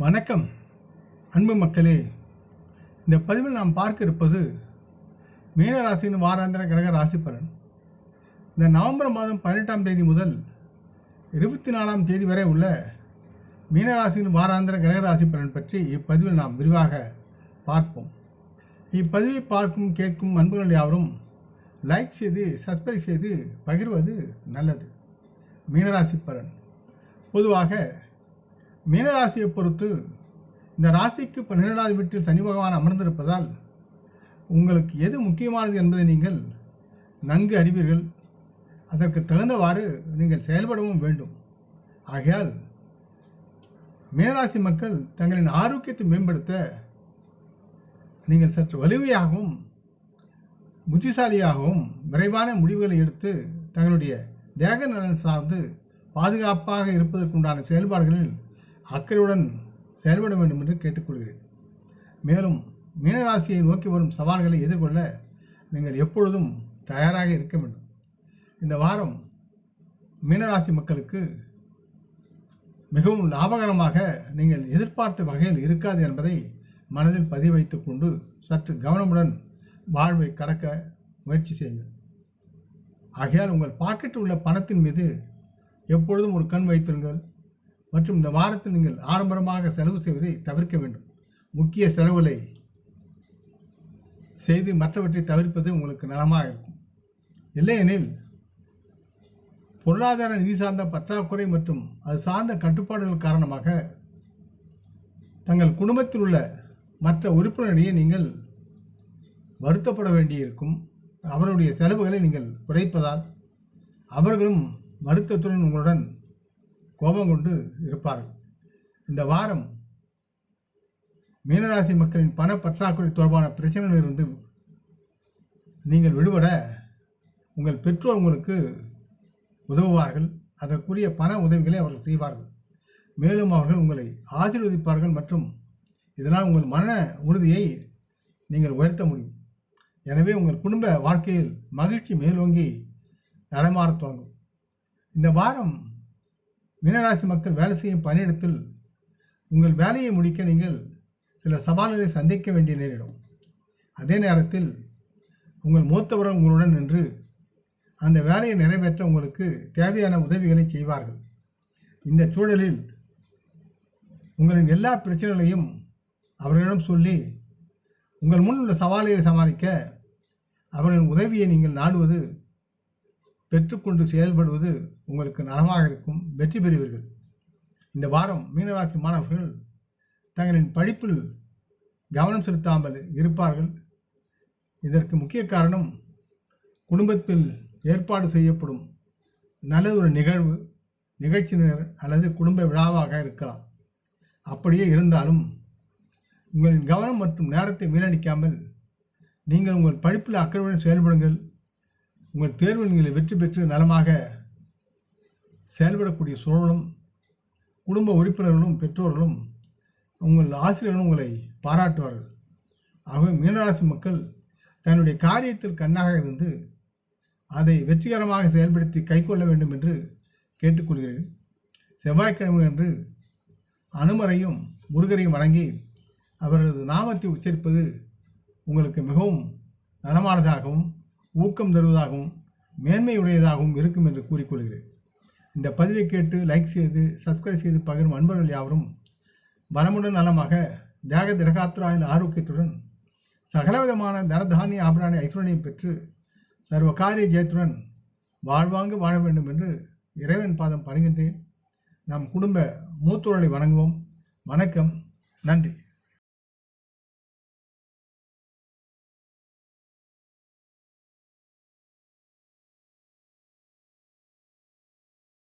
வணக்கம் அன்பு மக்களே. இந்த பதிவில் நாம் பார்க்க இருப்பது மீனராசியின் வாராந்திர கிரக ராசி பலன். இந்த நவம்பர் மாதம் 18ஆம் தேதி முதல் 24ஆம் தேதி வரை உள்ள மீனராசியின் வாராந்திர கிரக ராசி பலன் பற்றி இப்பதிவில் நாம் விரிவாக பார்ப்போம். இப்பதிவை பார்க்கும் கேட்கும் அன்புகள் யாவரும் லைக் செய்து சப்ஸ்கிரைப் செய்து பகிர்வது நல்லது. மீனராசி பலன். பொதுவாக மீனராசியை பொறுத்து இந்த ராசிக்கு 12வது வீட்டில் சனி பகவான் அமர்ந்திருப்பதால் உங்களுக்கு எது முக்கியமானது என்பதை நீங்கள் நன்கு அறிவீர்கள். அதற்கு தகுந்தவாறு நீங்கள் செயல்படவும் வேண்டும். ஆகையால் மீனராசி மக்கள் தங்களின் ஆரோக்கியத்தை மேம்படுத்த நீங்கள் சற்று வலிமையாகவும் புத்திசாலியாகவும் விரைவான முடிவுகளை எடுத்து தங்களுடைய தேக நலன் சார்ந்து பாதுகாப்பாக இருப்பதற்குண்டான செயல்பாடுகளில் அக்கறையுடன் செயல்பட வேண்டும் என்று கேட்டுக்கொள்கிறேன். மேலும் மீனராசியை நோக்கி வரும் சவால்களை எதிர்கொள்ள நீங்கள் எப்பொழுதும் தயாராக இருக்க வேண்டும். இந்த வாரம் மீனராசி மக்களுக்கு மிகவும் லாபகரமாக நீங்கள் எதிர்பார்த்த வகையில் இருக்காது என்பதை மனதில் பதிவு வைத்துக் கொண்டு சற்று கவனமுடன் வாழ்வை கடக்க முயற்சி செய்யுங்கள். ஆகையால் உங்கள் பாக்கெட்டில் உள்ள பணத்தின் மீது எப்பொழுதும் ஒரு கண் வைத்திருங்கள். மற்றும் இந்த வாரத்தில் நீங்கள் ஆடம்பரமாக செலவு செய்வதை தவிர்க்க வேண்டும். முக்கிய செலவுகளை செய்து மற்றவற்றை தவிர்ப்பது உங்களுக்கு நலமாக இருக்கும். இல்லையெனில் பொருளாதார நிதி சார்ந்த பற்றாக்குறை மற்றும் அது சார்ந்த கட்டுப்பாடுகள் காரணமாக தங்கள் குடும்பத்தில் உள்ள மற்ற உறுப்பினரிடையே நீங்கள் வருத்தப்பட வேண்டியிருக்கும். அவருடைய செலவுகளை நீங்கள் குறைப்பதால் அவர்களும் வருத்தத்துடன் உங்களுடன் கோபம் கொண்டு இருப்பார்கள். இந்த வாரம் மீனராசி மக்களின் பண பற்றாக்குறை தொடர்பான பிரச்சனைகளிலிருந்து நீங்கள் விடுபட உங்கள் பெற்றோர் உங்களுக்கு உதவுவார்கள். அதற்குரிய பண உதவிகளை அவர்கள் செய்வார்கள். மேலும் அவர்கள் உங்களை ஆசீர்வதிப்பார்கள் மற்றும் இதனால் உங்கள் மன உறுதியை நீங்கள் உயர்த்த முடியும். எனவே உங்கள் குடும்ப வாழ்க்கையில் மகிழ்ச்சி மேலோங்கி நடமாறத் தொடங்கும். இந்த வாரம் மீனராசி மக்கள் வேலை செய்யும் பணியிடத்தில் உங்கள் வேலையை முடிக்க நீங்கள் சில சவால்களை சந்திக்க வேண்டிய நேரிடும். அதே நேரத்தில் உங்கள் மூத்தவர்கள் உங்களுடன் நின்று அந்த வேலையை நிறைவேற்ற உங்களுக்கு தேவையான உதவிகளை செய்வார்கள். இந்த சூழலில் உங்களின் எல்லா பிரச்சனைகளையும் அவர்களிடம் சொல்லி உங்கள் முன் உள்ள சவால்களை சமாளிக்க அவர்களின் உதவியை நீங்கள் நாடுவது பெற்றுக்கொண்டு செயல்படுவது உங்களுக்கு நலமாக இருக்கும். வெற்றி பெறுவீர்கள். இந்த வாரம் மீனராசி மாணவர்கள் தங்களின் படிப்பில் கவனம் செலுத்தாமல் இருப்பார்கள். இதற்கு முக்கிய காரணம் குடும்பத்தில் ஏற்பாடு செய்யப்படும் நல்ல ஒரு நிகழ்ச்சியினர் அல்லது குடும்ப விழாவாக இருக்கலாம். அப்படியே இருந்தாலும் உங்களின் கவனம் மற்றும் நேரத்தை வீணடிக்காமல் நீங்கள் உங்கள் படிப்பில் அக்கறையுடன் செயல்படுங்கள். உங்கள் தேர்வில் நீங்கள் வெற்றி பெற்று நலமாக செயல்படக்கூடிய சூழலும் குடும்ப உறுப்பினர்களும் பெற்றோர்களும் உங்கள் ஆசிரியர்களும் உங்களை பாராட்டுவார்கள். ஆகவே மீனராசி மக்கள் தன்னுடைய காரியத்தில் கண்ணாக இருந்து அதை வெற்றிகரமாக செயல்படுத்தி கைக்கொள்ள வேண்டும் என்று கேட்டுக்கொள்கிறேன். செவ்வாய்க்கிழமை அன்று அனுமரையும் முருகரையும் வணங்கி அவரது நாமத்தை உச்சரிப்பது உங்களுக்கு மிகவும் நலமானதாகவும் ஊக்கம் தருவதாகவும் மேன்மையுடையதாகவும் இருக்கும் என்று கூறிக்கொள்கிறேன். இந்த பதிவை கேட்டு லைக் செய்து சப்ஸ்கிரைப் செய்து பகிரும் அன்பர்கள் யாவரும் வளமுடன் நலமாக தேக திடகாத்திராயின் ஆரோக்கியத்துடன் சகலவிதமான தனதானிய ஆபராணி ஐஸ்வர்யம் பெற்று சர்வ காரிய ஜெயத்துடன் வாழ்வாங்கு வாழ வேண்டும் என்று இறைவன் பாதம் பணிகின்றேன். நம் குடும்ப மூத்தோர்களை வணங்குவோம். வணக்கம். நன்றி.